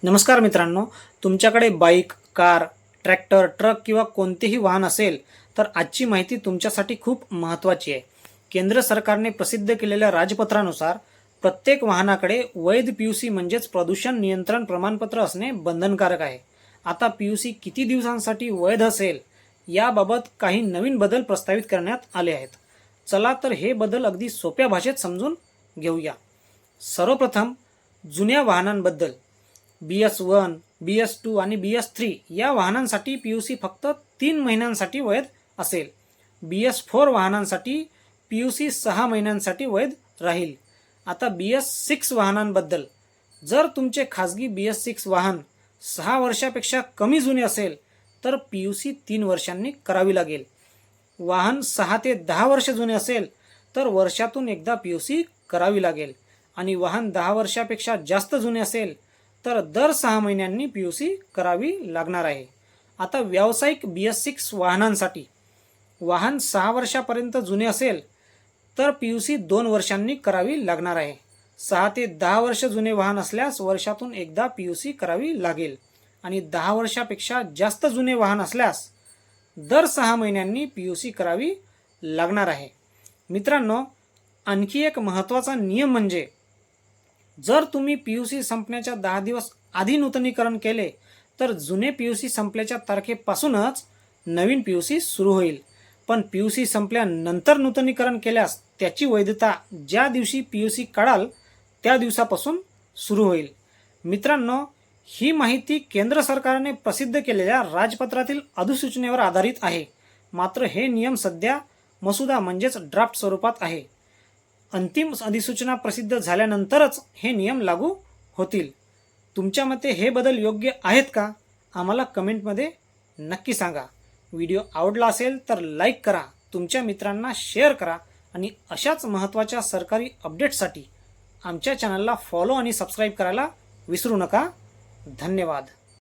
नमस्कार मित्रांनो, तुमच्याकडे बाईक, कार, ट्रॅक्टर, ट्रक किंवा कोणतेही वाहन असेल तर आजची माहिती तुमच्यासाठी खूप महत्त्वाची आहे. केंद्र सरकारने प्रसिद्ध केलेल्या राजपत्रानुसार प्रत्येक वाहनाकडे वैध पीयूसी म्हणजेच प्रदूषण नियंत्रण प्रमाणपत्र असणे बंधनकारक आहे. आता पीयूसी किती दिवसांसाठी वैध असेल याबाबत काही नवीन बदल प्रस्तावित करण्यात आले आहेत. चला तर हे बदल अगदी सोप्या भाषेत समजून घेऊया. सर्वप्रथम जुन्या वाहनांबद्दल BS1, BS2 आणि BS3 या वाहनांसाठी पीयूसी फक्त 3 महिन्यांसाठी वैध असेल. BS4 वाहनांसाठी पीयूसी 6 महिन्यांसाठी वैध राहील. आता BS6 वाहनांबद्दल, जर तुमचे खाजगी BS6 वाहन 6 वर्षापेक्षा कमी जुने असेल तर पीयूसी 3 वर्षांनी करावी लागेल. वाहन 6 ते 10 वर्ष जुने असेल तर वर्षातून एकदा पीयूसी करावी लागेल आणि वाहन 10 वर्षापेक्षा जास्त जुने असेल तर दर 6 महिन्यांनी पीयूसी करावी लागणार आहे. आता व्यावसायिक BS6 वाहनांसाठी वाहन 6 वर्षापर्यंत जुने असेल तर पीयूसी 2 वर्षांनी करावी लागणार आहे. 6 ते 10 वर्ष जुने वाहन असल्यास वर्षातून एकदा पीयूसी करावी लागेल आणि 10 वर्षापेक्षा जास्त जुने वाहन असल्यास दर 6 महिन्यांनी पीयूसी करावी लागणार आहे. मित्रांनो, आणखी एक महत्त्वाचा नियम म्हणजे जर तुम्ही पीयूसी संपण्याच्या 10 दिवस आधी नूतनीकरण केले तर जुने पीयूसी संपल्याच्या तारखेपासूनच नवीन पीयूसी सुरू होईल. पण पीयूसी संपल्यानंतर नूतनीकरण केल्यास त्याची वैधता ज्या दिवशी पीयूसी काढाल त्या दिवसापासून सुरू होईल. मित्रांनो, ही माहिती केंद्र सरकारने प्रसिद्ध केलेल्या राजपत्रातील अधिसूचनेवर आधारित आहे. मात्र हे नियम सध्या मसुदा म्हणजेच ड्राफ्ट स्वरूपात आहे. अंतिम अधिसूचना प्रसिद्ध झाल्यानंतरच हे नियम लागू होतील. तुमच्या मते हे बदल योग्य आहेत का? आम्हाला कमेंटमध्ये नक्की सांगा. व्हिडिओ आवडला असेल तर लाईक करा, तुमच्या मित्रांना शेअर करा आणि अशाच महत्त्वाच्या सरकारी अपडेट्ससाठी आमच्या चॅनलला फॉलो आणि सबस्क्राईब करायला विसरू नका. धन्यवाद.